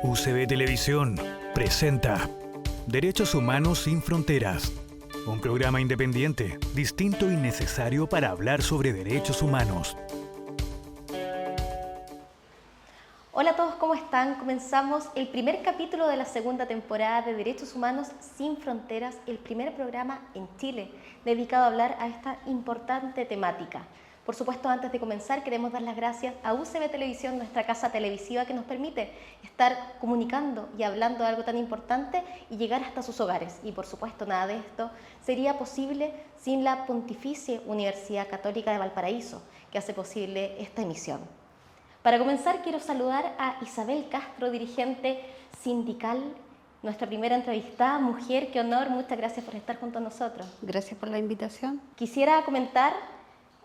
UCB Televisión presenta Derechos Humanos sin Fronteras, un programa independiente, distinto y necesario para hablar sobre derechos humanos. Hola a todos, ¿cómo están? Comenzamos el primer capítulo de la segunda temporada de Derechos Humanos sin Fronteras, el primer programa en Chile dedicado a hablar a esta importante temática. Por supuesto, antes de comenzar, queremos dar las gracias a UCB Televisión, nuestra casa televisiva que nos permite estar comunicando y hablando de algo tan importante y llegar hasta sus hogares. Y por supuesto, nada de esto sería posible sin la Pontificia Universidad Católica de Valparaíso, que hace posible esta emisión. Para comenzar, quiero saludar a Isabel Castro, dirigente sindical, nuestra primera entrevistada, mujer, qué honor, muchas gracias por estar junto a nosotros. Gracias por la invitación. Quisiera comentar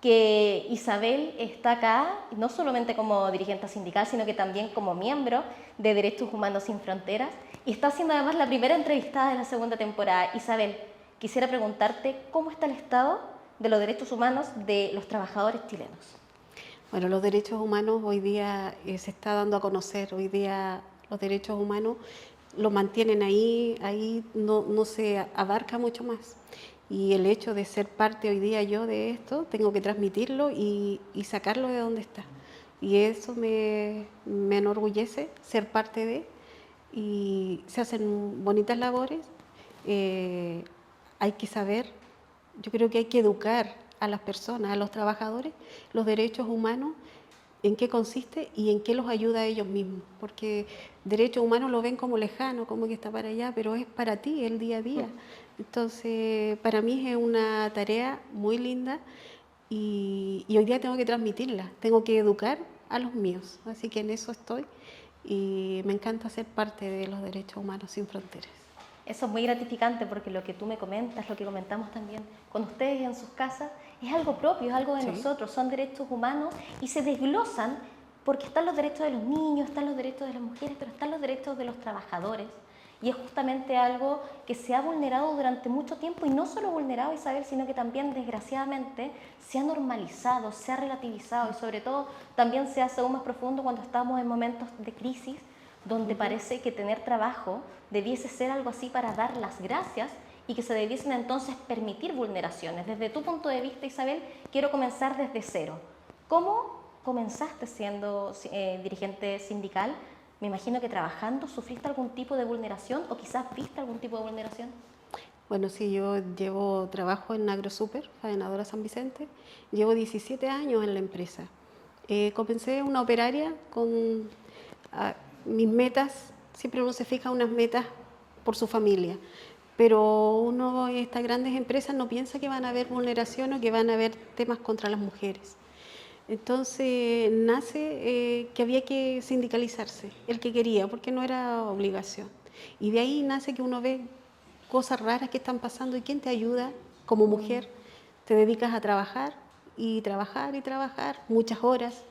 que Isabel está acá no solamente como dirigente sindical, sino que también como miembro de Derechos Humanos sin Fronteras y está siendo además la primera entrevistada de la segunda temporada. Isabel, quisiera preguntarte cómo está el estado de los derechos humanos de los trabajadores chilenos. Bueno, los derechos humanos hoy día se está dando a conocer. Hoy día los derechos humanos los mantienen ahí no se abarca mucho más. Y el hecho de ser parte hoy día yo de esto, tengo que transmitirlo y sacarlo de donde está. Y eso me enorgullece ser parte de, y se hacen bonitas labores. Hay que saber, yo creo que hay que educar a las personas, a los trabajadores, los derechos humanos, en qué consiste y en qué los ayuda a ellos mismos. Porque derechos humanos lo ven como lejano, como que está para allá, pero es para ti el día a día. Entonces, para mí es una tarea muy linda y hoy día tengo que transmitirla, tengo que educar a los míos. Así que en eso estoy y me encanta ser parte de los derechos humanos sin fronteras. Eso es muy gratificante porque lo que tú me comentas, lo que comentamos también con ustedes en sus casas, es algo propio, es algo de nosotros, son derechos humanos y se desglosan porque están los derechos de los niños, están los derechos de las mujeres, pero están los derechos de los trabajadores. Y es justamente algo que se ha vulnerado durante mucho tiempo y no solo vulnerado, Isabel, sino que también desgraciadamente se ha normalizado, se ha relativizado y sobre todo también se hace aún más profundo cuando estamos en momentos de crisis donde parece que tener trabajo debiese ser algo así para dar las gracias y que se debiesen entonces permitir vulneraciones. Desde tu punto de vista, Isabel, quiero comenzar desde cero. ¿Cómo comenzaste siendo dirigente sindical? Me imagino que trabajando, ¿sufriste algún tipo de vulneración o quizás viste algún tipo de vulneración? Bueno, sí, yo trabajo en AgroSuper, Faenadora San Vicente, llevo 17 años en la empresa. Comencé una operaria con mis metas, siempre uno se fija unas metas por su familia, pero uno en estas grandes empresas no piensa que van a haber vulneración o que van a haber temas contra las mujeres. Entonces nace que había que sindicalizarse, el que quería, porque no era obligación. Y de ahí nace que uno ve cosas raras que están pasando y quién te ayuda como mujer. Te dedicas a trabajar y trabajar y trabajar muchas horas.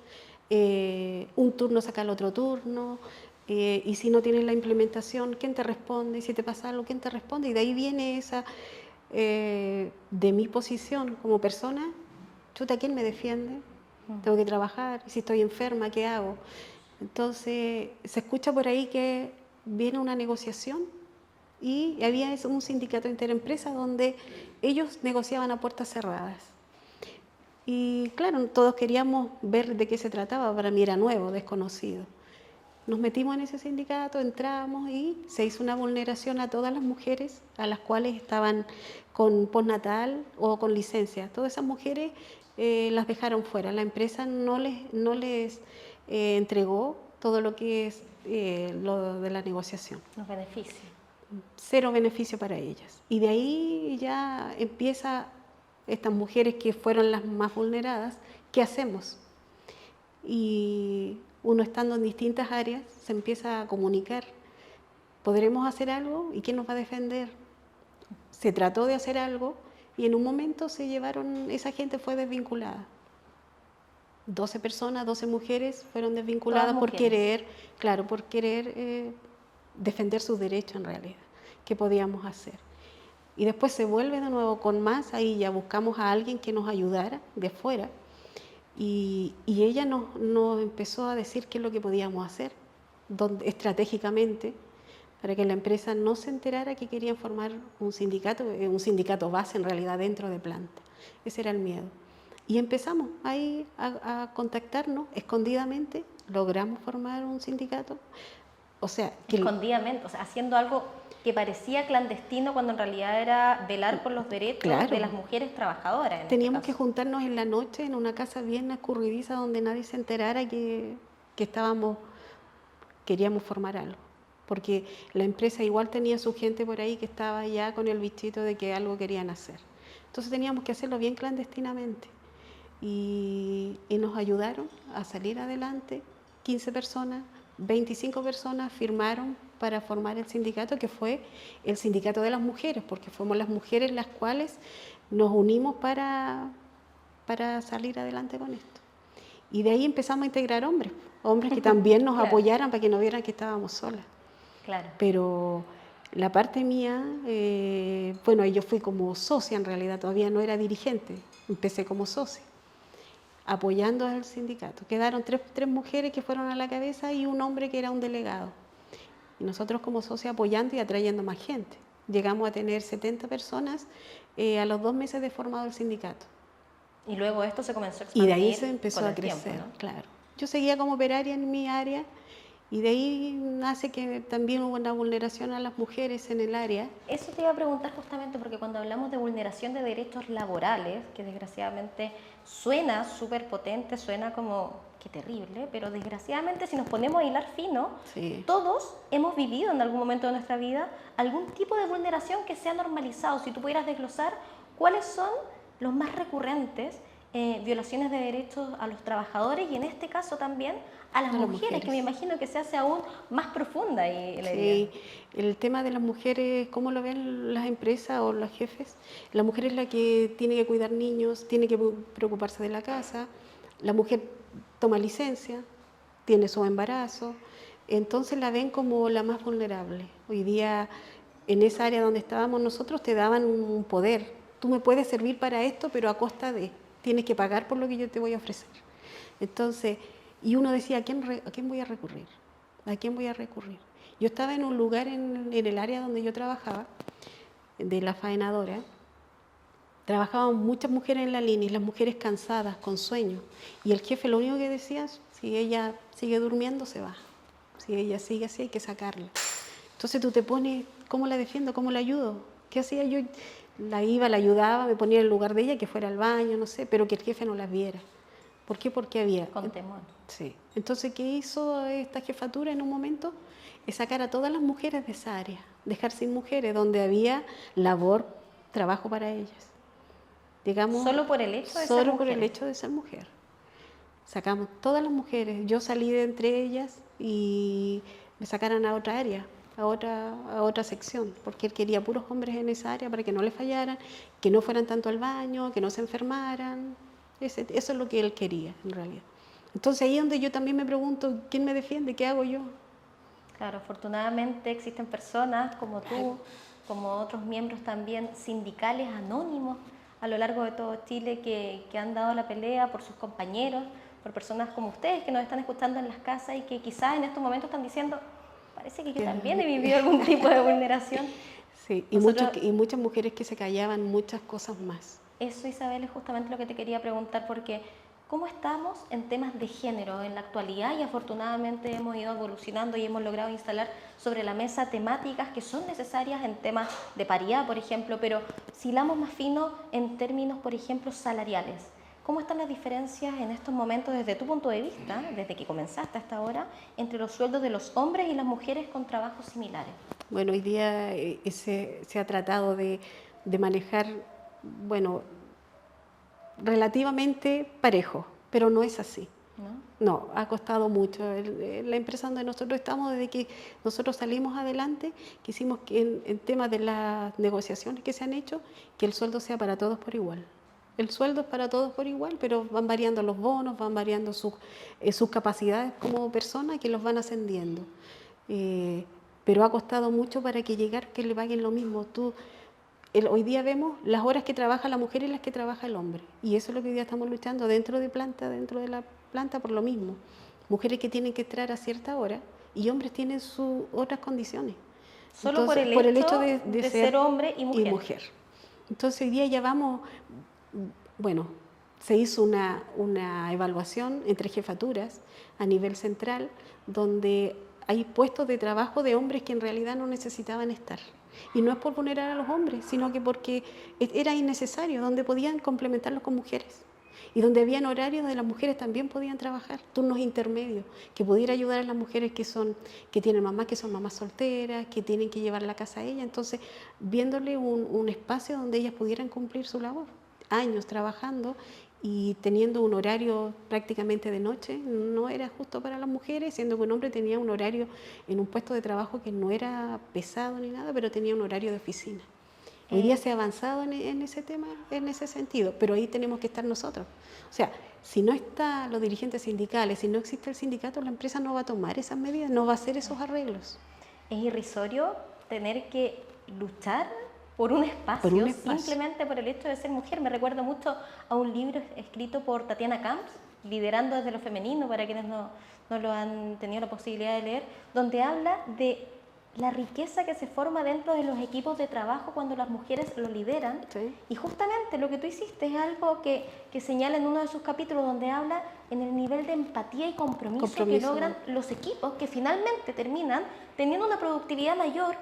Un turno saca el otro turno. Y si no tienes la implementación, ¿quién te responde? Y si te pasa algo, ¿quién te responde? Y de ahí viene esa, de mi posición como persona, chuta, ¿quién me defiende? Tengo que trabajar, si estoy enferma, ¿qué hago? Entonces, se escucha por ahí que viene una negociación y había un sindicato interempresa donde ellos negociaban a puertas cerradas. Y claro, todos queríamos ver de qué se trataba, para mí era nuevo, desconocido. Nos metimos en ese sindicato, entramos y se hizo una vulneración a todas las mujeres a las cuales estaban con postnatal o con licencia. Todas esas mujeres las dejaron fuera. La empresa no les entregó todo lo que es lo de la negociación. Los beneficios. Cero beneficio para ellas. Y de ahí ya empieza estas mujeres que fueron las más vulneradas, ¿qué hacemos? Y uno estando en distintas áreas se empieza a comunicar. ¿Podremos hacer algo? ¿Y quién nos va a defender? Se trató de hacer algo y en un momento esa gente fue desvinculada. 12 personas, 12 mujeres fueron desvinculadas por querer defender sus derechos en realidad. ¿Qué podíamos hacer? Y después se vuelve de nuevo con más, ahí ya buscamos a alguien que nos ayudara de fuera. Y ella nos empezó a decir qué es lo que podíamos hacer. estratégicamente, para que la empresa no se enterara que querían formar un sindicato base en realidad dentro de planta. Ese era el miedo. Y empezamos ahí a contactarnos escondidamente, logramos formar un sindicato. O sea, escondidamente, o sea, haciendo algo que parecía clandestino cuando en realidad era velar por los derechos de las mujeres trabajadoras. Teníamos que juntarnos en la noche en una casa bien escurridiza donde nadie se enterara que queríamos formar algo. Porque la empresa igual tenía su gente por ahí que estaba ya con el bichito de que algo querían hacer. Entonces teníamos que hacerlo bien clandestinamente. Y nos ayudaron a salir adelante. 15 personas, 25 personas firmaron para formar el sindicato, que fue el sindicato de las mujeres, porque fuimos las mujeres las cuales nos unimos para salir adelante con esto. Y de ahí empezamos a integrar hombres que también nos apoyaran para que no vieran que estábamos solas. Claro. Pero la parte mía, bueno, yo fui como socia en realidad, todavía no era dirigente, empecé como socia, apoyando al sindicato. Quedaron tres mujeres que fueron a la cabeza y un hombre que era un delegado. Y nosotros como socios apoyando y atrayendo más gente. Llegamos a tener 70 personas a los 2 meses de formado el sindicato. Y luego esto se comenzó a expandir. Y de ahí se empezó a crecer, tiempo, ¿no? Claro. Yo seguía como operaria en mi área y de ahí nace que también hubo una vulneración a las mujeres en el área. Eso te iba a preguntar justamente porque cuando hablamos de vulneración de derechos laborales, que desgraciadamente suena súper potente, suena como qué terrible, pero desgraciadamente si nos ponemos a hilar fino, Sí. todos hemos vivido en algún momento de nuestra vida algún tipo de vulneración que se ha normalizado. Si tú pudieras desglosar, ¿cuáles son los más recurrentes violaciones de derechos a los trabajadores y en este caso también a las mujeres, que me imagino que se hace aún más profunda ahí la idea? Sí, el tema de las mujeres, ¿cómo lo ven las empresas o los jefes? La mujer es la que tiene que cuidar niños, tiene que preocuparse de la casa, la mujer toma licencia, tiene su embarazo, entonces la ven como la más vulnerable. Hoy día, en esa área donde estábamos nosotros, te daban un poder. Tú me puedes servir para esto, pero a costa de, tienes que pagar por lo que yo te voy a ofrecer. Entonces, y uno decía, ¿a quién voy a recurrir? ¿A quién voy a recurrir? Yo estaba en un lugar en el área donde yo trabajaba, de la faenadora. Trabajaban muchas mujeres en la línea y las mujeres cansadas, con sueño. Y el jefe lo único que decía, si ella sigue durmiendo, se va. Si ella sigue así, hay que sacarla. Entonces tú te pones, ¿cómo la defiendo? ¿Cómo la ayudo? ¿Qué hacía yo? La ayudaba, me ponía en el lugar de ella, que fuera al baño, no sé, pero que el jefe no las viera. ¿Por qué? Porque había... Con temor. Sí. Entonces, ¿qué hizo esta jefatura en un momento? Es sacar a todas las mujeres de esa área, dejar sin mujeres, donde había labor, trabajo para ellas. Digamos, ¿Solo por el hecho de ser solo mujer? por el hecho de ser mujer. Sacamos todas las mujeres. Yo salí de entre ellas y me sacaron a otra área, a otra sección, porque él quería puros hombres en esa área para que no le fallaran, que no fueran tanto al baño, que no se enfermaran. Eso es lo que él quería, en realidad. Entonces ahí es donde yo también me pregunto, ¿quién me defiende? ¿Qué hago yo? Claro, afortunadamente existen personas como tú, como otros miembros también sindicales anónimos a lo largo de todo Chile que han dado la pelea por sus compañeros, por personas como ustedes que nos están escuchando en las casas y que quizás en estos momentos están diciendo, parece que yo también he vivido algún tipo de vulneración. Sí, y muchas mujeres que se callaban muchas cosas más. Eso, Isabel, es justamente lo que te quería preguntar, porque ¿cómo estamos en temas de género en la actualidad? Y afortunadamente hemos ido evolucionando y hemos logrado instalar sobre la mesa temáticas que son necesarias en temas de paridad, por ejemplo, pero si hilamos más fino en términos, por ejemplo, salariales. ¿Cómo están las diferencias en estos momentos desde tu punto de vista, desde que comenzaste hasta ahora, entre los sueldos de los hombres y las mujeres con trabajos similares? Bueno, hoy día se ha tratado de manejar, bueno, relativamente parejo, pero no es así. No, ha costado mucho. La empresa donde nosotros estamos, desde que nosotros salimos adelante, quisimos que en temas de las negociaciones que se han hecho, que el sueldo sea para todos por igual. El sueldo es para todos por igual, pero van variando los bonos, van variando sus capacidades como personas que los van ascendiendo. Pero ha costado mucho para que le paguen lo mismo. Hoy día vemos las horas que trabaja la mujer y las que trabaja el hombre. Y eso es lo que hoy día estamos luchando dentro de la planta por lo mismo. Mujeres que tienen que entrar a cierta hora, y hombres tienen sus otras condiciones. Solo Entonces, por el hecho de ser hombre y mujer. Entonces hoy día ya vamos, bueno, se hizo una evaluación entre jefaturas a nivel central, donde hay puestos de trabajo de hombres que en realidad no necesitaban estar. Y no es por vulnerar a los hombres, sino que porque era innecesario, donde podían complementarlos con mujeres. Y donde habían horarios donde las mujeres también podían trabajar, turnos intermedios, que pudiera ayudar a las mujeres que tienen mamás, que son mamás solteras, que tienen que llevar la casa a ella. Entonces, viéndole un espacio donde ellas pudieran cumplir su labor. Años trabajando y teniendo un horario prácticamente de noche, no era justo para las mujeres, siendo que un hombre tenía un horario en un puesto de trabajo que no era pesado ni nada, pero tenía un horario de oficina. Hoy día se ha avanzado en ese tema, en ese sentido, pero ahí tenemos que estar nosotros. O sea, si no están los dirigentes sindicales, si no existe el sindicato, la empresa no va a tomar esas medidas, no va a hacer esos arreglos. Es irrisorio tener que luchar por un espacio, simplemente por el hecho de ser mujer. Me recuerda mucho a un libro escrito por Tatiana Camps, Liderando desde lo femenino, para quienes no lo han tenido la posibilidad de leer, donde habla de la riqueza que se forma dentro de los equipos de trabajo cuando las mujeres lo lideran. Sí. Y justamente lo que tú hiciste es algo que señala en uno de sus capítulos, donde habla en el nivel de empatía y compromiso que logran los equipos, que finalmente terminan teniendo una productividad mayor.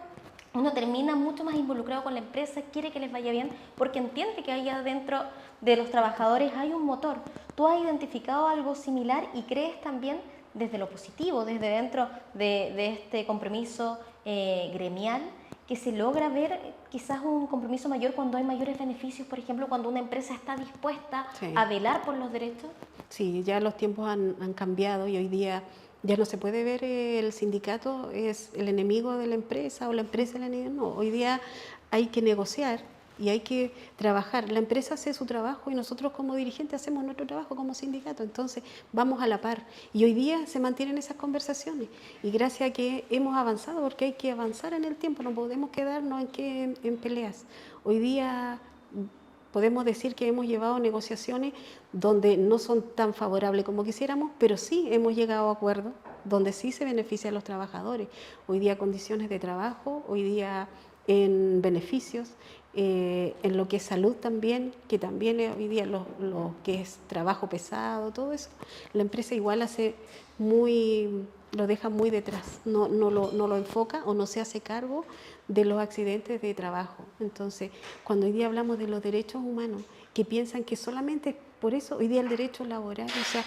Uno termina mucho más involucrado con la empresa, quiere que les vaya bien, porque entiende que allá dentro de los trabajadores hay un motor. ¿Tú has identificado algo similar y crees también desde lo positivo, desde dentro de este compromiso gremial, que se logra ver quizás un compromiso mayor cuando hay mayores beneficios, por ejemplo, cuando una empresa está dispuesta a velar por los derechos? Sí, ya los tiempos han cambiado y hoy día ya no se puede ver el sindicato es el enemigo de la empresa o la empresa el enemigo. No, hoy día hay que negociar y hay que trabajar. La empresa hace su trabajo y nosotros como dirigentes hacemos nuestro trabajo como sindicato. Entonces vamos a la par. Y hoy día se mantienen esas conversaciones. Y gracias a que hemos avanzado, porque hay que avanzar en el tiempo, no podemos quedarnos en peleas. Hoy día podemos decir que hemos llevado negociaciones donde no son tan favorables como quisiéramos, pero sí hemos llegado a acuerdos donde sí se beneficia a los trabajadores. Hoy día condiciones de trabajo, hoy día en beneficios, en lo que es salud también, que también hoy día lo que es trabajo pesado, todo eso, la empresa igual lo deja muy detrás, no lo enfoca o no se hace cargo de los accidentes de trabajo. Entonces, cuando hoy día hablamos de los derechos humanos, que piensan que solamente por eso hoy día el derecho laboral, o sea,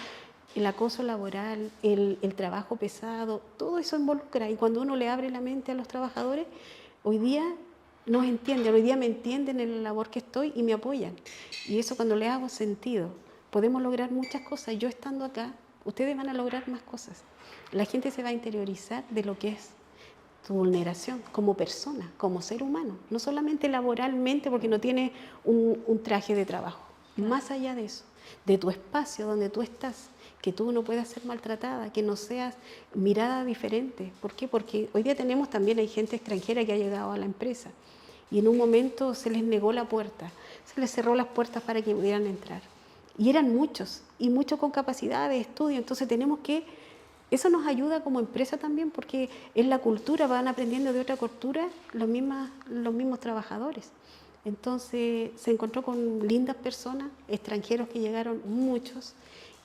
el acoso laboral, el trabajo pesado, todo eso involucra. Y cuando uno le abre la mente a los trabajadores, hoy día nos entienden, hoy día me entienden en la labor que estoy y me apoyan. Y eso cuando le hago sentido, podemos lograr muchas cosas. Yo estando acá, ustedes van a lograr más cosas. La gente se va a interiorizar de lo que es tu vulneración como persona, como ser humano, no solamente laboralmente porque no tiene un traje de trabajo, más allá de eso, de tu espacio donde tú estás, que tú no puedas ser maltratada, que no seas mirada diferente. ¿Por qué? Porque hoy día hay gente extranjera que ha llegado a la empresa y en un momento se les negó la puerta, se les cerró las puertas para que pudieran entrar. Y eran muchos, y muchos con capacidad de estudio, entonces eso nos ayuda como empresa también porque es la cultura, van aprendiendo de otra cultura los mismos trabajadores. Entonces se encontró con lindas personas, extranjeros que llegaron muchos.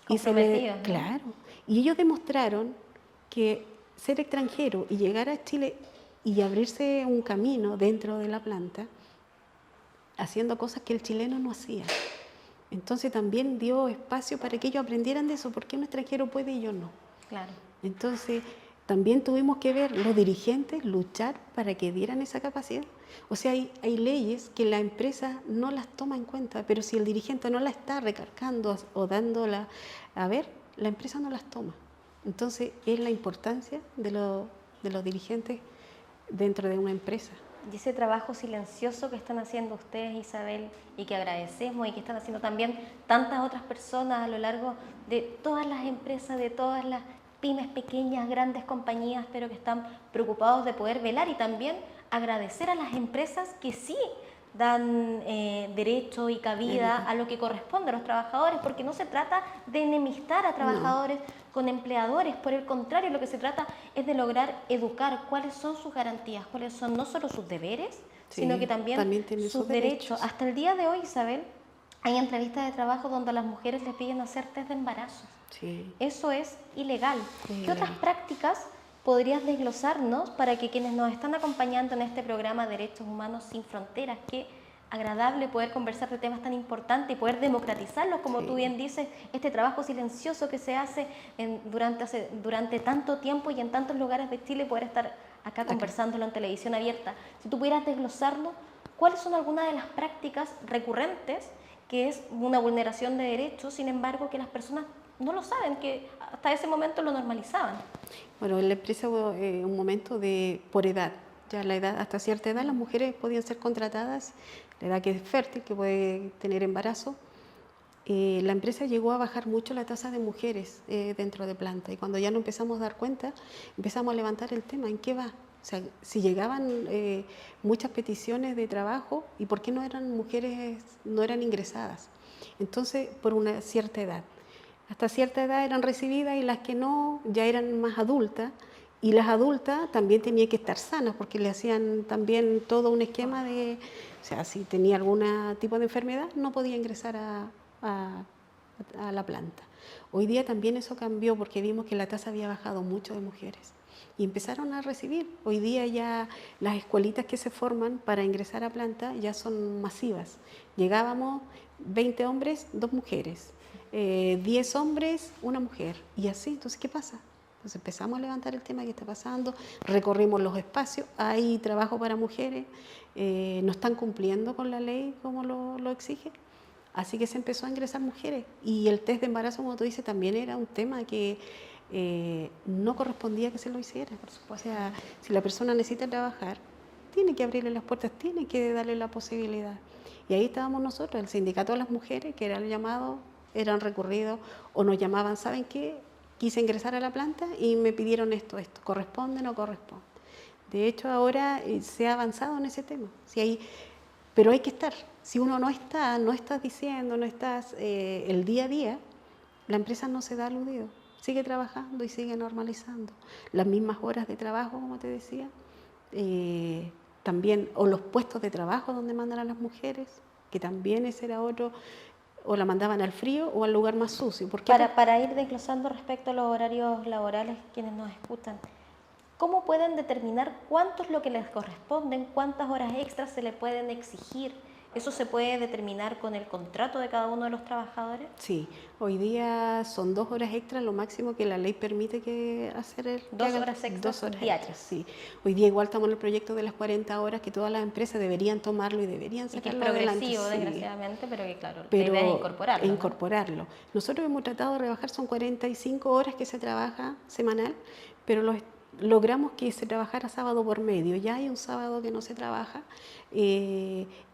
Comprometidos, ¿no? Claro, y ellos demostraron que ser extranjero y llegar a Chile y abrirse un camino dentro de la planta, haciendo cosas que el chileno no hacía. Entonces también dio espacio para que ellos aprendieran de eso, porque un extranjero puede y yo no. Claro. Entonces, también tuvimos que ver los dirigentes luchar para que dieran esa capacidad. O sea, hay leyes que la empresa no las toma en cuenta, pero si el dirigente no la está recargando o dándola a ver, la empresa no las toma. Entonces, es la importancia de los dirigentes dentro de una empresa. Y ese trabajo silencioso que están haciendo ustedes, Isabel, y que agradecemos, y que están haciendo también tantas otras personas a lo largo de todas las empresas, de todas las pymes pequeñas, grandes compañías, pero que están preocupados de poder velar, y también agradecer a las empresas que sí dan derecho y cabida a lo que corresponde a los trabajadores, porque no se trata de enemistar a trabajadores, con empleadores. Por el contrario, lo que se trata es de lograr educar cuáles son sus garantías, cuáles son no solo sus deberes, Sí, sino que también tiene sus derechos. Hasta el día de hoy, Isabel, hay entrevistas de trabajo donde a las mujeres les piden hacer test de embarazo. Sí. Eso es ilegal. Sí. ¿Qué otras prácticas podrías desglosarnos para que quienes nos están acompañando en este programa Derechos Humanos Sin Fronteras, qué agradable poder conversar de temas tan importantes y poder democratizarlos, como tú bien dices, este trabajo silencioso que se hace durante tanto tiempo y en tantos lugares de Chile, poder estar acá conversándolo en televisión abierta? Si tú pudieras desglosarlo, ¿cuáles son algunas de las prácticas recurrentes que es una vulneración de derechos, sin embargo, que las personas no lo saben, que hasta ese momento lo normalizaban? Bueno, en la empresa hubo un momento por edad. Ya la edad, hasta cierta edad las mujeres podían ser contratadas, la edad que es fértil, que puede tener embarazo. La empresa llegó a bajar mucho la tasa de mujeres dentro de planta, y cuando ya nos empezamos a dar cuenta, empezamos a levantar el tema, ¿en qué va? O sea, si llegaban muchas peticiones de trabajo, ¿y por qué no eran mujeres, no eran ingresadas? Entonces, por una cierta edad. Hasta cierta edad eran recibidas, y las que no ya eran más adultas, y las adultas también tenían que estar sanas porque le hacían también todo un esquema de, o sea, si tenía algún tipo de enfermedad no podía ingresar a la planta. Hoy día también eso cambió porque vimos que la tasa había bajado mucho de mujeres y empezaron a recibir. Hoy día ya las escuelitas que se forman para ingresar a planta ya son masivas. Llegábamos 20 hombres, 2 mujeres. 10 hombres, 1 mujer, y así. Entonces, ¿qué pasa? Entonces empezamos a levantar el tema que está pasando, recorrimos los espacios, hay trabajo para mujeres, no están cumpliendo con la ley como lo exige, así que se empezó a ingresar mujeres, y el test de embarazo, como tú dices, también era un tema que no correspondía que se lo hiciera. Por supuesto. O sea, si la persona necesita trabajar, tiene que abrirle las puertas, tiene que darle la posibilidad. Y ahí estábamos nosotros, el sindicato de las mujeres, que era el llamado, eran recurridos o nos llamaban, ¿saben qué? Quise ingresar a la planta y me pidieron esto, ¿corresponde o no corresponde? De hecho, ahora se ha avanzado en ese tema. Pero hay que estar. Si uno no estás diciendo, no estás el día a día, la empresa no se da aludido. Sigue trabajando y sigue normalizando. Las mismas horas de trabajo, como te decía, también, o los puestos de trabajo donde mandan a las mujeres, que también ese era otro, o la mandaban al frío o al lugar más sucio. Para ir desglosando respecto a los horarios laborales, quienes nos escuchan, ¿cómo pueden determinar cuánto es lo que les corresponden, cuántas horas extras se le pueden exigir? ¿Eso se puede determinar con el contrato de cada uno de los trabajadores? Sí, hoy día son 2 horas extras lo máximo que la ley permite que hacer. 2 horas extras diarias. Sí. Hoy día igual estamos en el proyecto de las 40 horas que todas las empresas deberían tomarlo y deberían sacarlo adelante. Es progresivo, desgraciadamente, pero que claro, la idea es incorporarlo. Incorporarlo. Nosotros hemos tratado de rebajar, son 45 horas que se trabaja semanal, pero logramos que se trabajara sábado por medio. Ya hay un sábado que no se trabaja.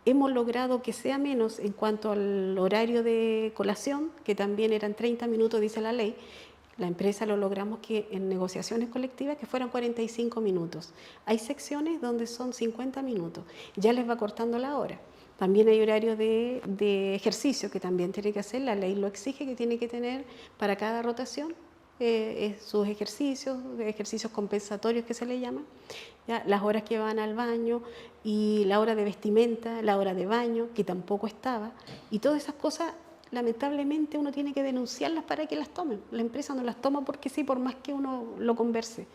Hemos logrado que sea menos en cuanto al horario de colación, que también eran 30 minutos, dice la ley. La empresa lo logramos que en negociaciones colectivas que fueran 45 minutos. Hay secciones donde son 50 minutos. Ya les va cortando la hora. También hay horario de ejercicio que también tiene que hacer. La ley lo exige, que tiene que tener para cada rotación sus ejercicios compensatorios que se le llaman, ¿ya? Las horas que van al baño y la hora de vestimenta, la hora de baño, que tampoco estaba, y todas esas cosas lamentablemente uno tiene que denunciarlas para que las tomen. La empresa no las toma porque sí, por más que uno lo converse.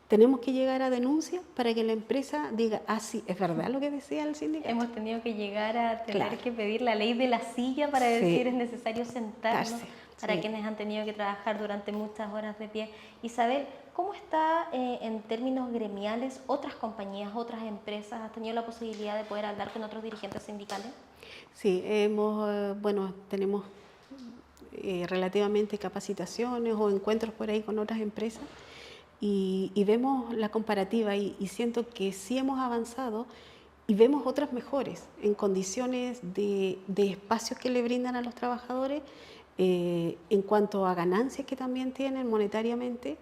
Tenemos que llegar a denuncias para que la empresa diga, sí, es verdad lo que decía el sindicato. Hemos tenido que llegar a tener que pedir la ley de la silla para decir es necesario sentarnos. Para quienes han tenido que trabajar durante muchas horas de pie. Isabel, ¿cómo está en términos gremiales otras compañías, otras empresas? ¿Has tenido la posibilidad de poder hablar con otros dirigentes sindicales? Sí, tenemos relativamente capacitaciones o encuentros por ahí con otras empresas y vemos la comparativa y siento que sí hemos avanzado y vemos otras mejores en condiciones de espacios que le brindan a los trabajadores, en cuanto a ganancias que también tienen monetariamente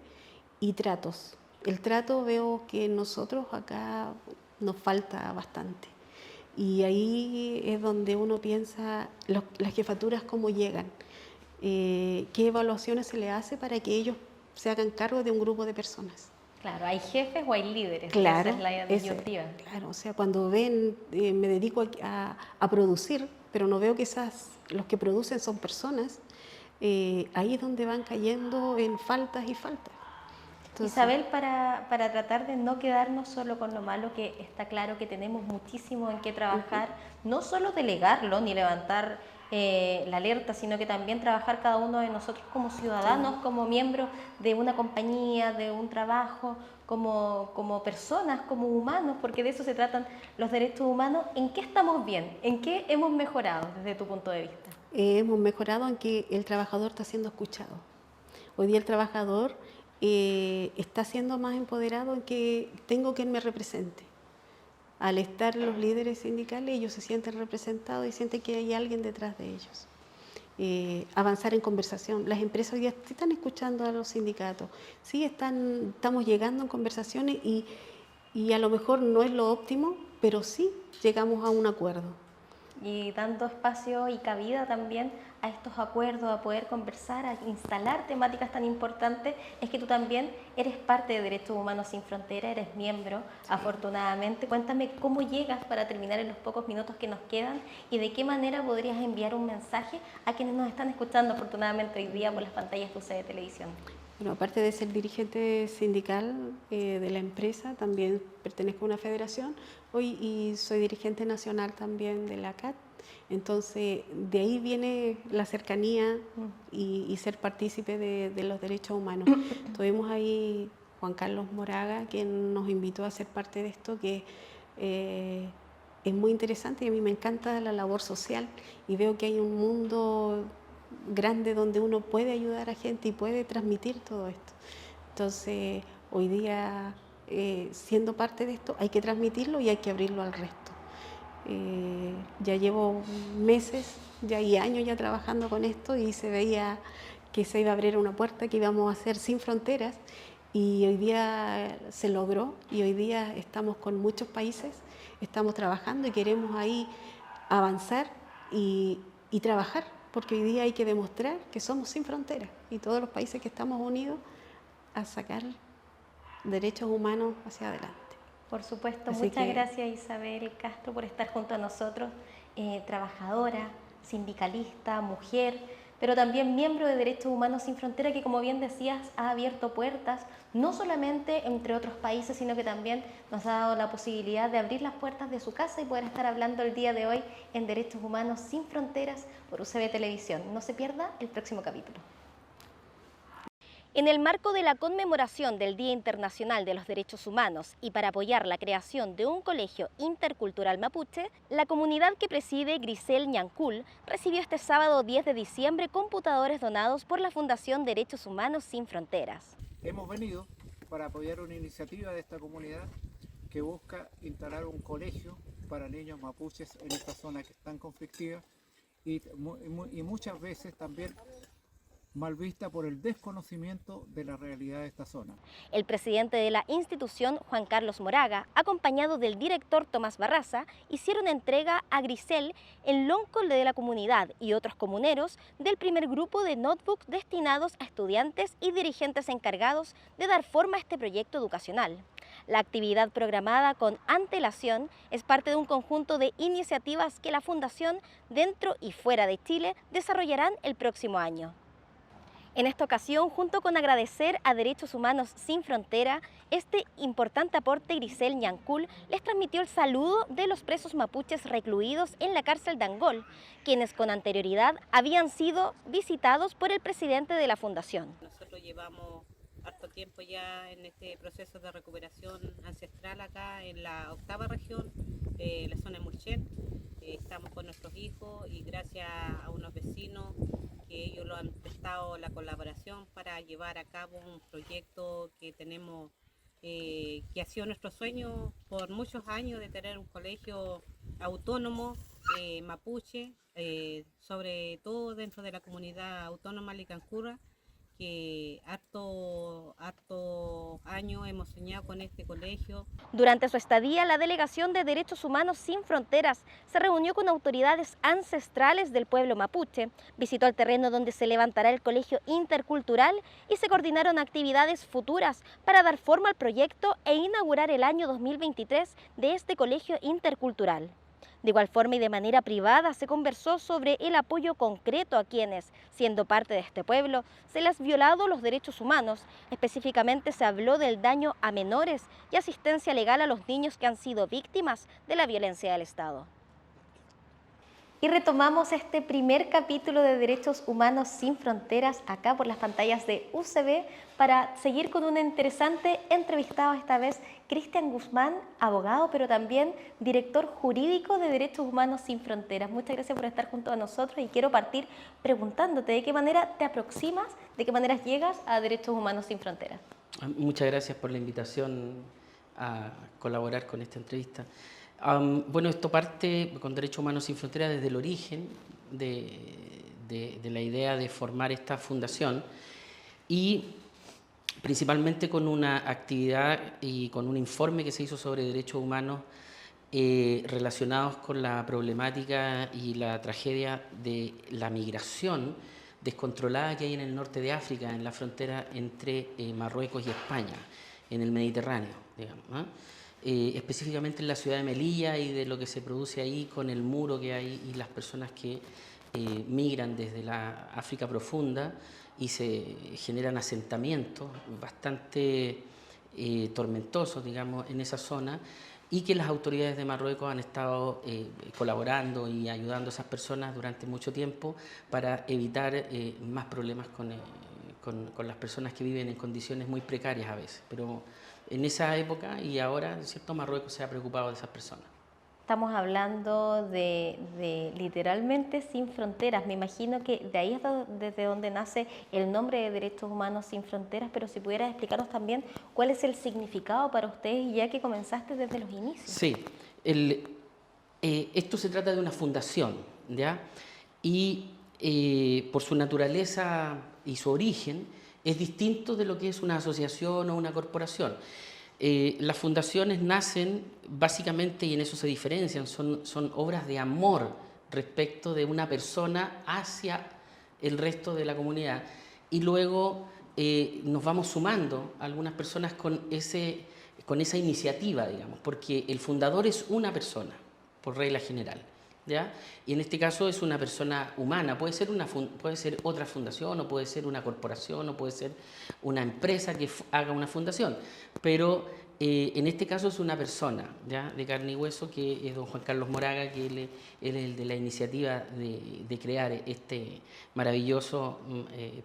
y tratos. El trato veo que nosotros acá nos falta bastante. Y ahí es donde uno piensa las jefaturas cómo llegan, qué evaluaciones se le hace para que ellos se hagan cargo de un grupo de personas. Claro, ¿hay jefes o hay líderes? Claro, Esa es la disyuntiva. claro, o sea, cuando ven, me dedico a producir, pero no veo que los que producen son personas, ahí es donde van cayendo en faltas y faltas. Entonces, Isabel, para tratar de no quedarnos solo con lo malo, que está claro que tenemos muchísimo en qué trabajar, no solo delegarlo ni levantar la alerta, sino que también trabajar cada uno de nosotros como ciudadanos, como miembros de una compañía, de un trabajo, como personas, como humanos, porque de eso se tratan los derechos humanos. ¿En qué estamos bien? ¿En qué hemos mejorado desde tu punto de vista? hemos mejorado en que el trabajador está siendo escuchado. Hoy día el trabajador está siendo más empoderado en que tengo quien me represente. Al estar los líderes sindicales, ellos se sienten representados y sienten que hay alguien detrás de ellos. Avanzar en conversación. Las empresas hoy día están escuchando a los sindicatos, sí estamos llegando en conversaciones y a lo mejor no es lo óptimo, pero sí llegamos a un acuerdo. Y dando espacio y cabida también a estos acuerdos, a poder conversar, a instalar temáticas tan importantes, es que tú también eres parte de Derechos Humanos Sin Frontera, eres miembro, afortunadamente. Cuéntame cómo llegas, para terminar en los pocos minutos que nos quedan, y de qué manera podrías enviar un mensaje a quienes nos están escuchando afortunadamente hoy día por las pantallas de UCB Televisión. Bueno, aparte de ser dirigente sindical de la empresa, también pertenezco a una federación hoy y soy dirigente nacional también de la CAT. Entonces, de ahí viene la cercanía y ser partícipe de los derechos humanos. Tuvimos ahí Juan Carlos Moraga, quien nos invitó a ser parte de esto, que es muy interesante y a mí me encanta la labor social y veo que hay un mundo grande donde uno puede ayudar a gente y puede transmitir todo esto. Entonces, hoy día, siendo parte de esto, hay que transmitirlo y hay que abrirlo al resto. Ya llevo meses y años ya trabajando con esto y se veía que se iba a abrir una puerta, que íbamos a hacer sin fronteras, y hoy día se logró y hoy día estamos con muchos países, estamos trabajando y queremos ahí avanzar y trabajar, porque hoy día hay que demostrar que somos sin fronteras y todos los países que estamos unidos a sacar derechos humanos hacia adelante. Por supuesto, Así muchas que, gracias Isabel Castro por estar junto a nosotros, trabajadora, sindicalista, mujer, pero también miembro de Derechos Humanos Sin Frontera, que como bien decías ha abierto puertas, no solamente entre otros países, sino que también nos ha dado la posibilidad de abrir las puertas de su casa y poder estar hablando el día de hoy en Derechos Humanos Sin Fronteras por UCB Televisión. No se pierda el próximo capítulo. En el marco de la conmemoración del Día Internacional de los Derechos Humanos y para apoyar la creación de un colegio intercultural mapuche, la comunidad que preside Grisel Ñancul recibió este sábado 10 de diciembre computadores donados por la Fundación Derechos Humanos Sin Fronteras. Hemos venido para apoyar una iniciativa de esta comunidad que busca instalar un colegio para niños mapuches en esta zona que es tan conflictiva y muchas veces también mal vista por el desconocimiento de la realidad de esta zona. El presidente de la institución, Juan Carlos Moraga, acompañado del director Tomás Barraza, hicieron entrega a Grisel el lonco de la comunidad y otros comuneros del primer grupo de notebooks destinados a estudiantes y dirigentes encargados de dar forma a este proyecto educacional. La actividad programada con antelación es parte de un conjunto de iniciativas que la Fundación, dentro y fuera de Chile, desarrollarán el próximo año. En esta ocasión, junto con agradecer a Derechos Humanos Sin Frontera, este importante aporte, Grisel Ñancul les transmitió el saludo de los presos mapuches recluidos en la cárcel de Angol, quienes con anterioridad habían sido visitados por el presidente de la Fundación. Nosotros llevamos harto tiempo ya en este proceso de recuperación ancestral acá en la 8ª región, la zona de Murchén. Estamos con nuestros hijos y gracias a unos vecinos que ellos lo han prestado la colaboración para llevar a cabo un proyecto que tenemos, que ha sido nuestro sueño por muchos años, de tener un colegio autónomo mapuche, sobre todo dentro de la comunidad autónoma Licancura, que harto años hemos soñado con este colegio. Durante su estadía, la Delegación de Derechos Humanos Sin Fronteras se reunió con autoridades ancestrales del pueblo mapuche, visitó el terreno donde se levantará el colegio intercultural y se coordinaron actividades futuras para dar forma al proyecto e inaugurar el año 2023 de este colegio intercultural. De igual forma y de manera privada se conversó sobre el apoyo concreto a quienes, siendo parte de este pueblo, se les han violado los derechos humanos. Específicamente se habló del daño a menores y asistencia legal a los niños que han sido víctimas de la violencia del Estado. Y retomamos este primer capítulo de Derechos Humanos Sin Fronteras acá por las pantallas de UCB para seguir con un interesante entrevistado, esta vez Cristian Guzmán, abogado, pero también director jurídico de Derechos Humanos Sin Fronteras. Muchas gracias por estar junto a nosotros y quiero partir preguntándote de qué manera te aproximas, de qué manera llegas a Derechos Humanos Sin Fronteras. Muchas gracias por la invitación a colaborar con esta entrevista. Bueno, esto parte con Derechos Humanos Sin Fronteras desde el origen de la idea de formar esta fundación y principalmente con una actividad y con un informe que se hizo sobre derechos humanos relacionados con la problemática y la tragedia de la migración descontrolada que hay en el norte de África, en la frontera entre Marruecos y España, en el Mediterráneo, digamos, ¿no? Específicamente en la ciudad de Melilla y de lo que se produce ahí con el muro que hay y las personas que migran desde la África profunda y se generan asentamientos bastante tormentosos, digamos, en esa zona, y que las autoridades de Marruecos han estado colaborando y ayudando a esas personas durante mucho tiempo para evitar más problemas con las personas que viven en condiciones muy precarias a veces. Pero en esa época y ahora, ¿cierto?, Marruecos se ha preocupado de esas personas. Estamos hablando de literalmente sin fronteras. Me imagino que de ahí es desde donde nace el nombre de Derechos Humanos Sin Fronteras, pero si pudieras explicarnos también cuál es el significado para ustedes, ya que comenzaste desde los inicios. Sí, esto se trata de una fundación, ¿ya? Y por su naturaleza y su origen es distinto de lo que es una asociación o una corporación. Las fundaciones nacen básicamente, y en eso se diferencian, son obras de amor respecto de una persona hacia el resto de la comunidad. Y luego nos vamos sumando algunas personas con esa iniciativa, digamos, porque el fundador es una persona, por regla general, ¿ya? Y en este caso es una persona humana, puede ser otra fundación, o puede ser una corporación, o puede ser una empresa que haga una fundación, pero en este caso es una persona, ¿ya?, de carne y hueso, que es don Juan Carlos Moraga, que él es el de la iniciativa de crear este maravilloso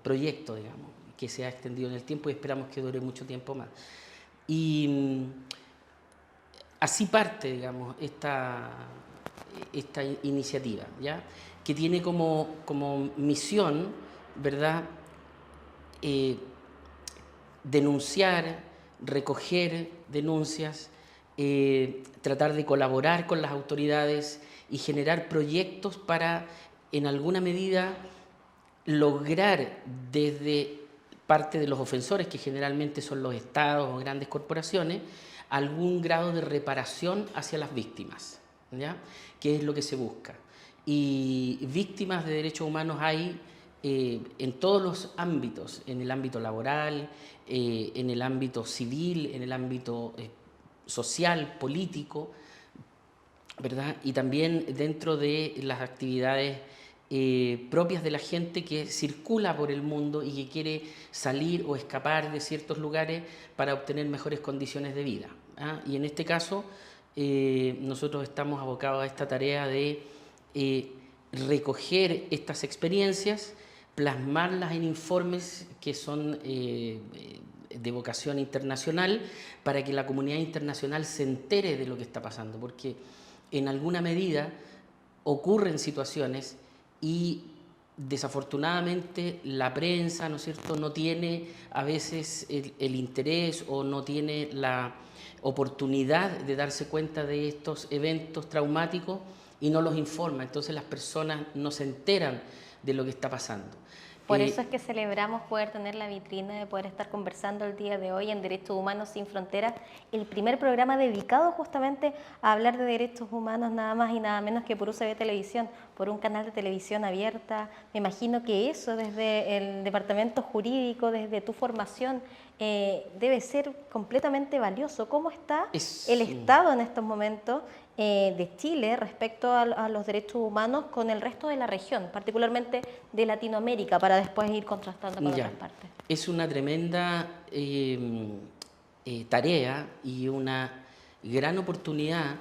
proyecto, digamos, que se ha extendido en el tiempo y esperamos que dure mucho tiempo más. Y así parte, digamos, esta iniciativa, ¿ya?, que tiene como misión, ¿verdad?, denunciar, recoger denuncias, tratar de colaborar con las autoridades y generar proyectos para, en alguna medida, lograr desde parte de los ofensores, que generalmente son los estados o grandes corporaciones, algún grado de reparación hacia las víctimas, ¿ya?, que es lo que se busca. Y víctimas de derechos humanos hay en todos los ámbitos, en el ámbito laboral, en el ámbito civil, en el ámbito social, político, ¿verdad? Y también dentro de las actividades propias de la gente que circula por el mundo y que quiere salir o escapar de ciertos lugares para obtener mejores condiciones de vida, ¿ah? Y en este caso nosotros estamos abocados a esta tarea de recoger estas experiencias, plasmarlas en informes que son de vocación internacional, para que la comunidad internacional se entere de lo que está pasando, porque en alguna medida ocurren situaciones y desafortunadamente la prensa, ¿no es cierto?, no tiene a veces el interés o no tiene la oportunidad de darse cuenta de estos eventos traumáticos y no los informa, entonces las personas no se enteran de lo que está pasando. Por eso es que celebramos poder tener la vitrina de poder estar conversando el día de hoy en Derechos Humanos Sin Fronteras, el primer programa dedicado justamente a hablar de derechos humanos, nada más y nada menos que por UCB Televisión, por un canal de televisión abierta. Me imagino que eso desde el departamento jurídico, desde tu formación, debe ser completamente valioso. ¿Cómo está el Estado en estos momentos de Chile respecto a los derechos humanos con el resto de la región, particularmente de Latinoamérica, para después ir contrastando con otras partes? Es una tremenda tarea y una gran oportunidad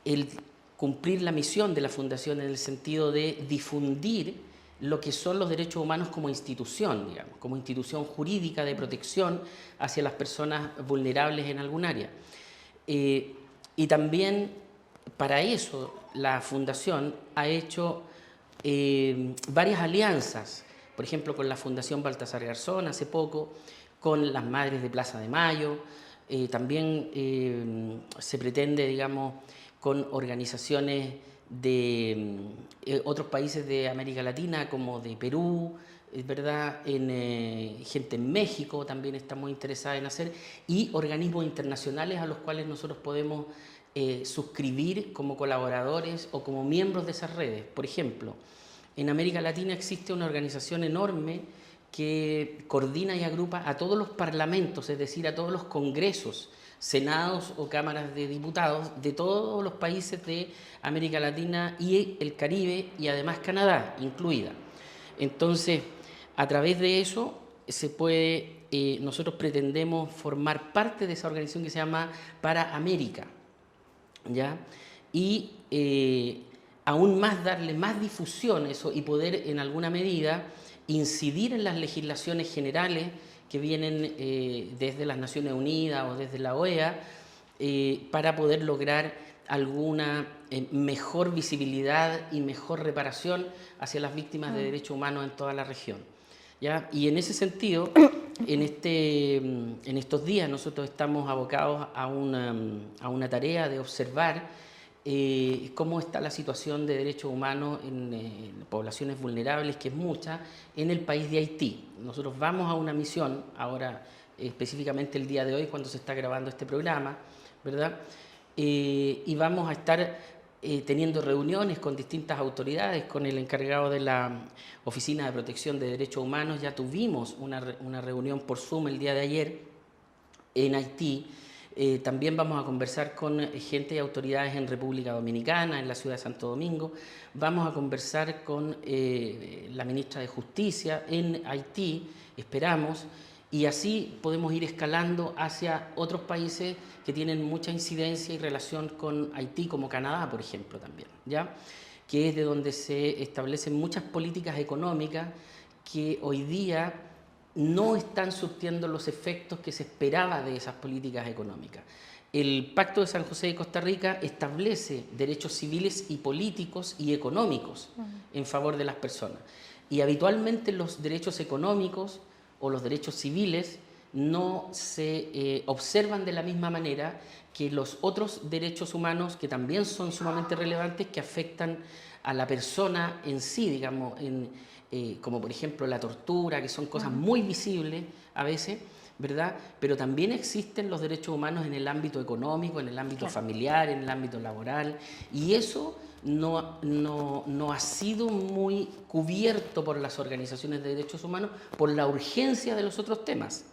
el cumplir la misión de la Fundación en el sentido de difundir lo que son los derechos humanos como institución, digamos, como institución jurídica de protección hacia las personas vulnerables en algún área. Y también para eso la Fundación ha hecho varias alianzas, por ejemplo con la Fundación Baltasar Garzón hace poco, con las Madres de Plaza de Mayo, también se pretende, digamos, con organizaciones de otros países de América Latina, como de Perú, ¿verdad? Gente en México también está muy interesada en hacer, y organismos internacionales a los cuales nosotros podemos suscribir como colaboradores o como miembros de esas redes. Por ejemplo, en América Latina existe una organización enorme que coordina y agrupa a todos los parlamentos, es decir, a todos los congresos, senados o cámaras de diputados de todos los países de América Latina y el Caribe, y además Canadá incluida. Entonces, a través de eso se puede, nosotros pretendemos formar parte de esa organización que se llama Para América, ¿ya? Y aún más darle más difusión a eso y poder en alguna medida incidir en las legislaciones generales que vienen desde las Naciones Unidas o desde la OEA para poder lograr alguna mejor visibilidad y mejor reparación hacia las víctimas de derechos humanos en toda la región, ¿ya? Y en ese sentido, en estos días nosotros estamos abocados a una tarea de observar cómo está la situación de derechos humanos en poblaciones vulnerables, que es mucha, en el país de Haití. Nosotros vamos a una misión, ahora específicamente el día de hoy, cuando se está grabando este programa, ¿verdad? Y vamos a estar teniendo reuniones con distintas autoridades, con el encargado de la Oficina de Protección de Derechos Humanos. Ya tuvimos una reunión por Zoom el día de ayer en Haití. También vamos a conversar con gente y autoridades en República Dominicana, en la ciudad de Santo Domingo. Vamos a conversar con la ministra de Justicia en Haití, esperamos, y así podemos ir escalando hacia otros países que tienen mucha incidencia y relación con Haití, como Canadá, por ejemplo, también, ¿ya? Que es de donde se establecen muchas políticas económicas que hoy día no están surtiendo los efectos que se esperaba de esas políticas económicas. El Pacto de San José de Costa Rica establece derechos civiles y políticos y económicos en favor de las personas. Y habitualmente los derechos económicos o los derechos civiles no se observan de la misma manera que los otros derechos humanos, que también son sumamente relevantes, que afectan a la persona en sí, digamos, como por ejemplo la tortura, que son cosas muy visibles a veces, ¿verdad? Pero también existen los derechos humanos en el ámbito económico, en el ámbito familiar, en el ámbito laboral, y eso no ha sido muy cubierto por las organizaciones de derechos humanos por la urgencia de los otros temas,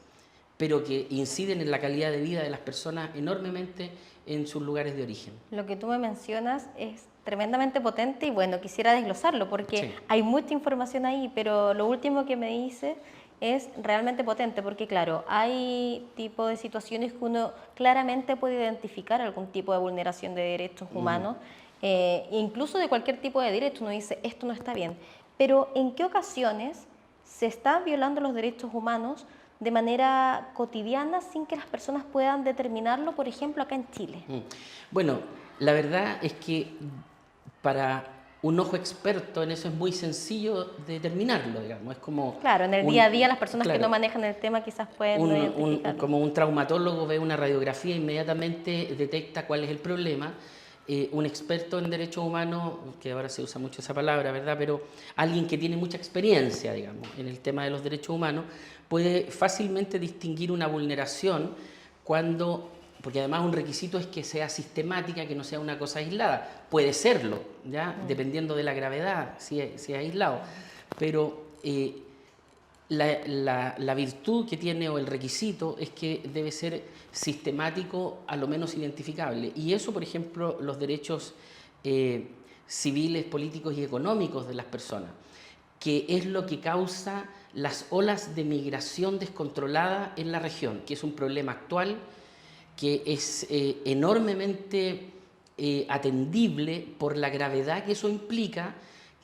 pero que inciden en la calidad de vida de las personas enormemente en sus lugares de origen. Lo que tú me mencionas es tremendamente potente y bueno, quisiera desglosarlo porque hay mucha información ahí, pero lo último que me dice es realmente potente porque claro, hay tipo de situaciones que uno claramente puede identificar algún tipo de vulneración de derechos humanos, incluso de cualquier tipo de derecho. Uno dice, esto no está bien, pero ¿en qué ocasiones se están violando los derechos humanos de manera cotidiana sin que las personas puedan determinarlo, por ejemplo, acá en Chile? Bueno, la verdad es que para un ojo experto en eso es muy sencillo determinarlo, digamos. Es como claro, en el día a día las personas que no manejan el tema quizás pueden no identificarlo. Como un traumatólogo ve una radiografía, inmediatamente detecta cuál es el problema. un experto en derechos humanos, que ahora se usa mucho esa palabra, ¿verdad? Pero alguien que tiene mucha experiencia, digamos, en el tema de los derechos humanos, puede fácilmente distinguir una vulneración cuando, porque además un requisito es que sea sistemática, que no sea una cosa aislada. Puede serlo, ¿ya? Dependiendo de la gravedad, si es aislado. Pero la virtud que tiene o el requisito es que debe ser sistemático, a lo menos identificable. Y eso, por ejemplo, los derechos civiles, políticos y económicos de las personas, que es lo que causa las olas de migración descontrolada en la región, que es un problema actual, que es enormemente atendible por la gravedad que eso implica,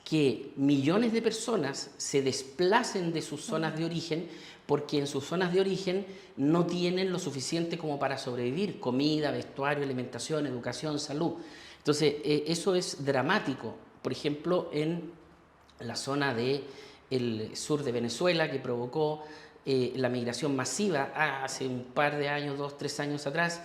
que millones de personas se desplacen de sus zonas de origen porque en sus zonas de origen no tienen lo suficiente como para sobrevivir: comida, vestuario, alimentación, educación, salud. Entonces, eso es dramático. Por ejemplo, en la zona del sur de Venezuela, que provocó la migración masiva hace un par de años, 2, 3 años atrás,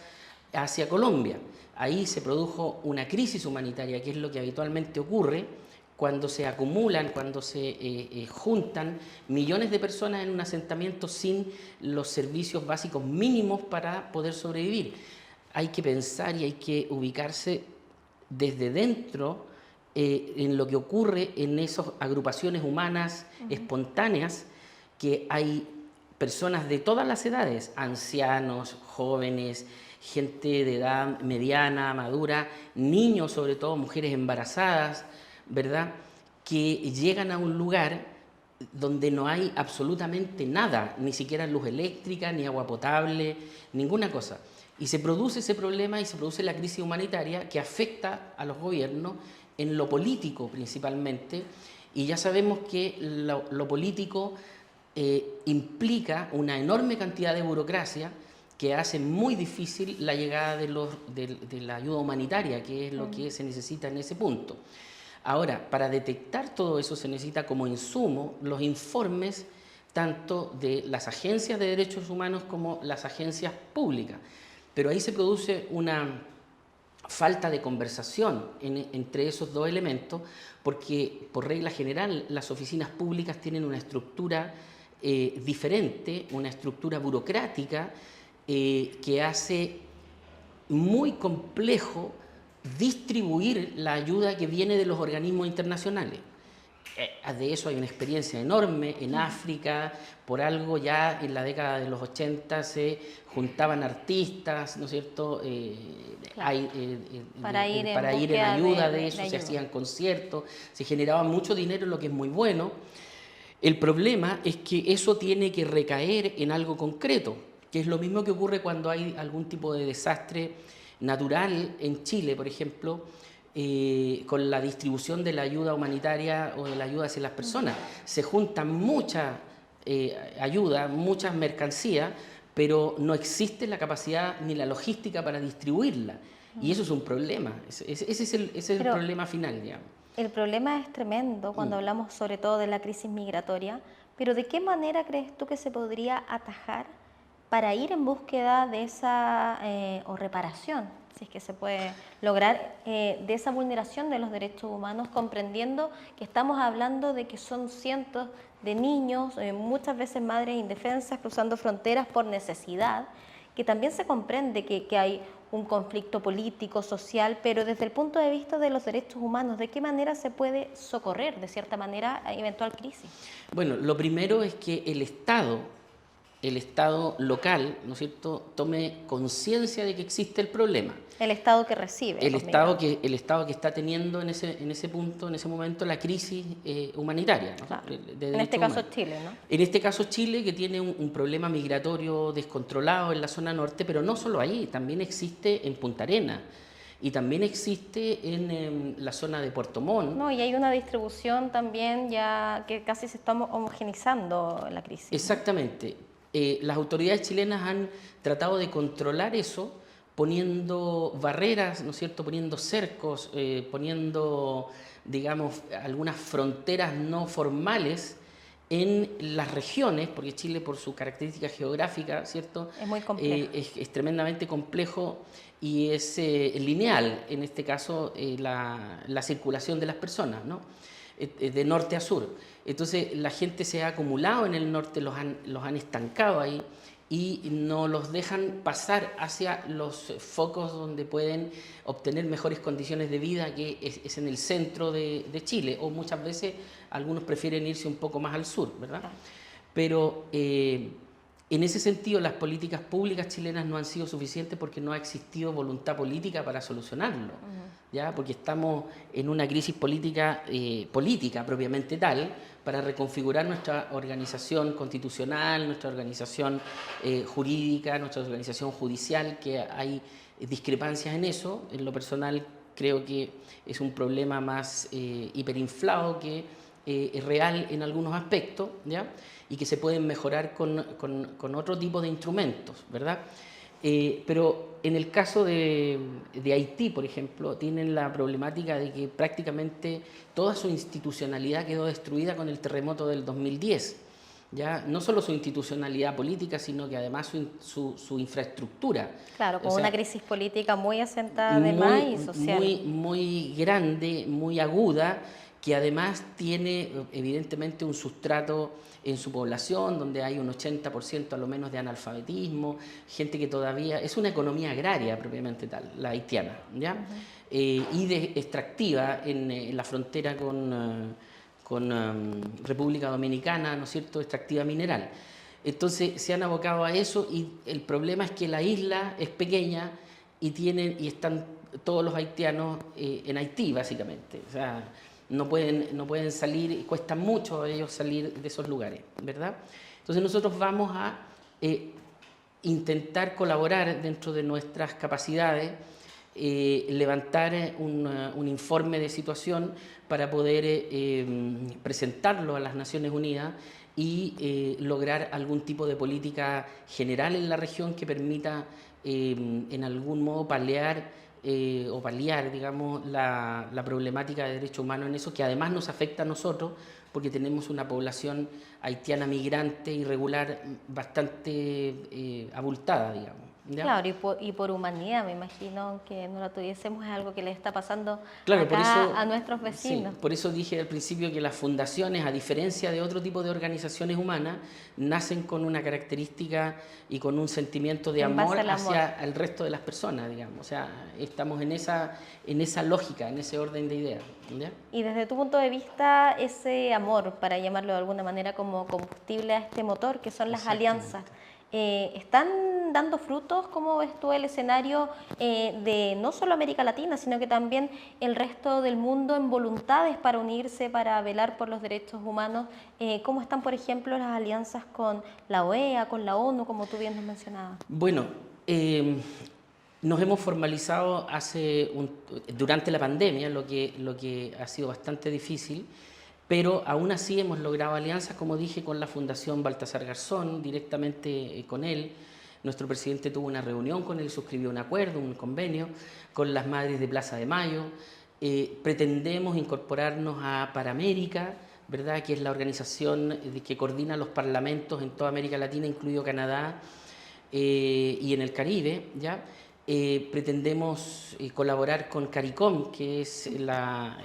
hacia Colombia. Ahí se produjo una crisis humanitaria, que es lo que habitualmente ocurre cuando se acumulan, cuando se juntan millones de personas en un asentamiento sin los servicios básicos mínimos para poder sobrevivir. Hay que pensar y hay que ubicarse desde dentro en lo que ocurre en esas agrupaciones humanas espontáneas, que hay personas de todas las edades, ancianos, jóvenes, gente de edad mediana, madura, niños sobre todo, mujeres embarazadas, ¿verdad?, que llegan a un lugar donde no hay absolutamente nada, ni siquiera luz eléctrica, ni agua potable, ninguna cosa. Y se produce ese problema y se produce la crisis humanitaria que afecta a los gobiernos en lo político principalmente, y ya sabemos que lo político implica una enorme cantidad de burocracia que hace muy difícil la llegada de la ayuda humanitaria, que es lo que se necesita en ese punto. Ahora, para detectar todo eso se necesita como insumo los informes tanto de las agencias de derechos humanos como las agencias públicas. Pero ahí se produce una falta de conversación entre esos dos elementos, porque por regla general las oficinas públicas tienen una estructura diferente, una estructura burocrática que hace muy complejo distribuir la ayuda que viene de los organismos internacionales. De eso hay una experiencia enorme en África. Por algo ya en la década de los 80 se juntaban artistas, ¿no es cierto?, para ir en ayuda de eso, de se ayuda. hacían conciertos, se generaba mucho dinero, lo que es muy bueno. El problema es que eso tiene que recaer en algo concreto, que es lo mismo que ocurre cuando hay algún tipo de desastre natural en Chile, por ejemplo, con la distribución de la ayuda humanitaria o de la ayuda hacia las personas. Se juntan mucha ayuda, muchas mercancías, pero no existe la capacidad ni la logística para distribuirla. Y eso es un problema, ese es el problema final, digamos. El problema es tremendo cuando hablamos sobre todo de la crisis migratoria, pero ¿de qué manera crees tú que se podría atajar para ir en búsqueda de esa, o reparación, si es que se puede lograr, de esa vulneración de los derechos humanos, comprendiendo que estamos hablando de que son cientos de niños, muchas veces madres indefensas, cruzando fronteras por necesidad, que también se comprende que hay un conflicto político, social, pero desde el punto de vista de los derechos humanos, ¿de qué manera se puede socorrer, de cierta manera, a eventual crisis? Bueno, lo primero es que el Estado local, ¿no es cierto?, tome conciencia de que existe el problema. El Estado que recibe. El Estado que está teniendo en ese punto, en ese momento, la crisis humanitaria, ¿no? Claro. De En este derechos caso humanos. Chile, ¿no? En este caso Chile, que tiene un problema migratorio descontrolado en la zona norte, pero no solo ahí, también existe en Punta Arenas y también existe en la zona de Puerto Montt. No, y hay una distribución también ya que casi se está homogenizando la crisis. Exactamente. Las autoridades chilenas han tratado de controlar eso poniendo barreras, ¿no es cierto?, poniendo cercos, poniendo, digamos, algunas fronteras no formales en las regiones, porque Chile por su característica geográfica, ¿cierto? Es muy complejo. Es tremendamente complejo y es lineal, en este caso, la circulación de las personas, ¿no? De norte a sur. Entonces la gente se ha acumulado en el norte, los han estancado ahí y no los dejan pasar hacia los focos donde pueden obtener mejores condiciones de vida, que es en el centro de Chile, o muchas veces algunos prefieren irse un poco más al sur, ¿verdad? Pero en ese sentido las políticas públicas chilenas no han sido suficientes porque no ha existido voluntad política para solucionarlo, ¿ya? Porque estamos en una crisis política propiamente tal, para reconfigurar nuestra organización constitucional, nuestra organización jurídica, nuestra organización judicial, que hay discrepancias en eso. En lo personal creo que es un problema más hiperinflado que es real en algunos aspectos, ¿ya? Y que se pueden mejorar con otro tipo de instrumentos, ¿verdad? Pero en el caso de Haití, por ejemplo, tienen la problemática de que prácticamente toda su institucionalidad quedó destruida con el terremoto del 2010. ¿Ya? No solo su institucionalidad política, sino que además su infraestructura. Claro, con una crisis política muy asentada además y social. Muy grande, muy aguda, que además tiene evidentemente un sustrato en su población, donde hay un 80% a lo menos de analfabetismo, gente que todavía... Es una economía agraria propiamente tal, la haitiana, ¿ya? Y extractiva en la frontera con República Dominicana, ¿no es cierto?, extractiva mineral. Entonces se han abocado a eso y el problema es que la isla es pequeña y están todos los haitianos en Haití, básicamente. O sea, no pueden salir, cuesta mucho a ellos salir de esos lugares, ¿verdad? Entonces nosotros vamos a intentar colaborar dentro de nuestras capacidades, levantar un informe de situación para poder presentarlo a las Naciones Unidas y lograr algún tipo de política general en la región que permita en algún modo paliar, digamos, la problemática de derechos humanos en eso, que además nos afecta a nosotros porque tenemos una población haitiana migrante irregular bastante abultada, digamos. ¿Ya? Claro, y por humanidad, me imagino que no la tuviésemos, es algo que le está pasando claro, acá por eso, a nuestros vecinos. Sí, por eso dije al principio que las fundaciones, a diferencia de otro tipo de organizaciones humanas, nacen con una característica y con un sentimiento de amor hacia el resto de las personas, digamos. O sea, estamos en esa lógica, en ese orden de ideas. ¿Ya? Y desde tu punto de vista, ese amor, para llamarlo de alguna manera como combustible a este motor, que son las alianzas, ¿están dando frutos? ¿Cómo ves tú el escenario de no solo América Latina, sino que también el resto del mundo en voluntades para unirse, para velar por los derechos humanos? ¿Cómo están, por ejemplo, las alianzas con la OEA, con la ONU, como tú bien nos mencionabas? Bueno, nos hemos formalizado durante la pandemia, lo que ha sido bastante difícil, pero aún así hemos logrado alianzas, como dije, con la Fundación Baltasar Garzón, directamente con él. Nuestro presidente tuvo una reunión con él, suscribió un acuerdo, un convenio, con las Madres de Plaza de Mayo. Pretendemos incorporarnos a Paramérica, ¿verdad?, que es la organización que coordina los parlamentos en toda América Latina, incluido Canadá y en el Caribe, ¿ya? Pretendemos colaborar con CARICOM, que es la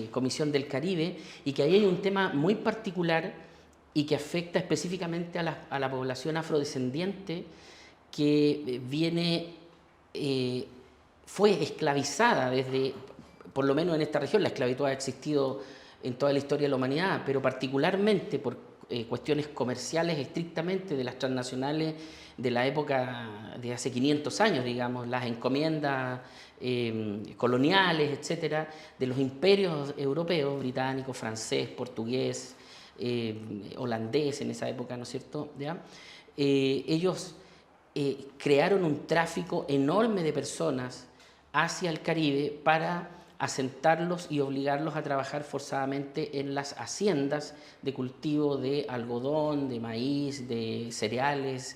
Comisión del Caribe, y que ahí hay un tema muy particular y que afecta específicamente a la población afrodescendiente que fue esclavizada por lo menos en esta región. La esclavitud ha existido en toda la historia de la humanidad, pero particularmente por cuestiones comerciales estrictamente de las transnacionales de la época de hace 500 años, digamos, las encomiendas coloniales, etcétera, de los imperios europeos, británico, francés, portugués, holandés en esa época, ¿no es cierto? ¿Ya? Ellos crearon un tráfico enorme de personas hacia el Caribe para asentarlos y obligarlos a trabajar forzadamente en las haciendas de cultivo de algodón, de maíz, de cereales,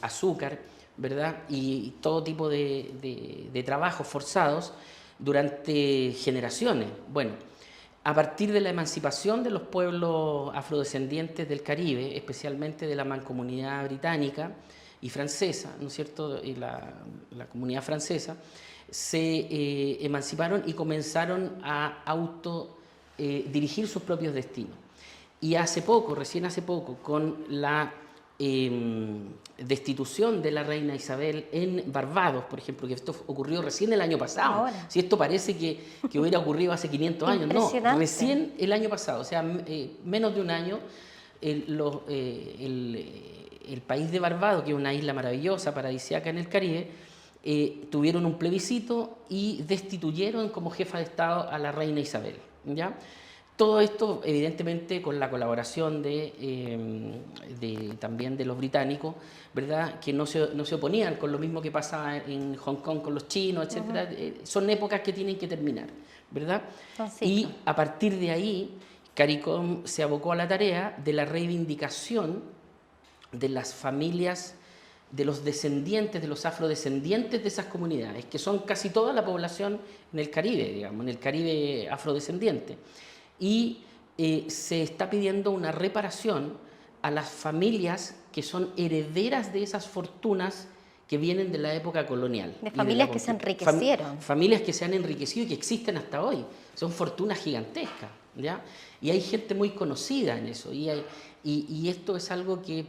azúcar, ¿verdad? Y todo tipo de trabajos forzados durante generaciones. Bueno, a partir de la emancipación de los pueblos afrodescendientes del Caribe, especialmente de la mancomunidad británica y francesa, ¿no es cierto?, y la comunidad francesa, se emanciparon y comenzaron a dirigir sus propios destinos. Y hace poco, recién hace poco, con la destitución de la reina Isabel en Barbados, por ejemplo, que esto ocurrió recién el año pasado. Ahora. Si esto parece que hubiera ocurrido hace 500 años, no, recién el año pasado, o sea, menos de un año, el país de Barbados, que es una isla maravillosa, paradisíaca en el Caribe, tuvieron un plebiscito y destituyeron como jefa de Estado a la reina Isabel, ¿ya? Todo esto, evidentemente, con la colaboración también de los británicos, ¿verdad?, que no se oponían con lo mismo que pasaba en Hong Kong con los chinos, etcétera. Son épocas que tienen que terminar, ¿verdad? Y a partir de ahí, CARICOM se abocó a la tarea de la reivindicación de las familias, de los descendientes, de los afrodescendientes de esas comunidades, que son casi toda la población en el Caribe, digamos, en el Caribe afrodescendiente. Y se está pidiendo una reparación a las familias que son herederas de esas fortunas que vienen de la época colonial. De familias que se enriquecieron. Familias que se han enriquecido y que existen hasta hoy. Son fortunas gigantescas, ¿ya? Y hay gente muy conocida en eso. Y esto es algo que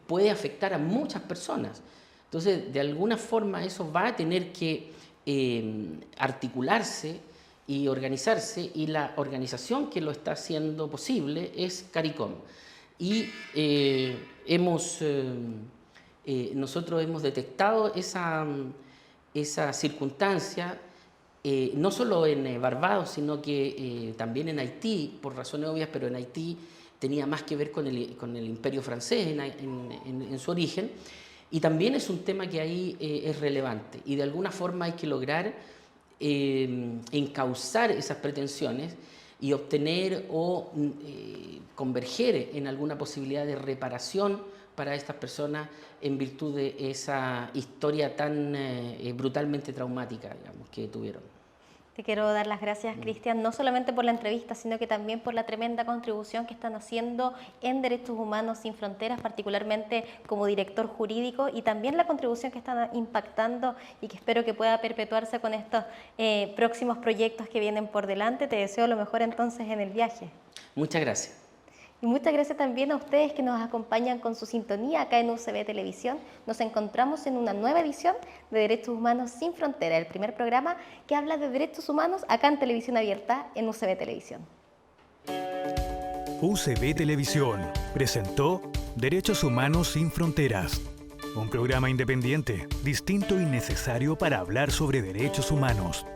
puede afectar a muchas personas. Entonces, de alguna forma, eso va a tener que articularse y organizarse, y la organización que lo está haciendo posible es CARICOM. Y nosotros hemos detectado esa circunstancia, no solo en Barbados, sino que también en Haití, por razones obvias, pero en Haití tenía más que ver con el Imperio francés en su origen, y también es un tema que ahí es relevante, y de alguna forma hay que lograr encauzar esas pretensiones y obtener o converger en alguna posibilidad de reparación para estas personas en virtud de esa historia tan brutalmente traumática, digamos, que tuvieron. Te quiero dar las gracias, Cristian, no solamente por la entrevista, sino que también por la tremenda contribución que están haciendo en Derechos Humanos Sin Fronteras, particularmente como director jurídico, y también la contribución que están impactando y que espero que pueda perpetuarse con estos próximos proyectos que vienen por delante. Te deseo lo mejor entonces en el viaje. Muchas gracias. Y muchas gracias también a ustedes que nos acompañan con su sintonía acá en UCB Televisión. Nos encontramos en una nueva edición de Derechos Humanos Sin Frontera, el primer programa que habla de derechos humanos acá en Televisión Abierta en UCB Televisión. UCB Televisión presentó Derechos Humanos Sin Fronteras, un programa independiente, distinto y necesario para hablar sobre derechos humanos.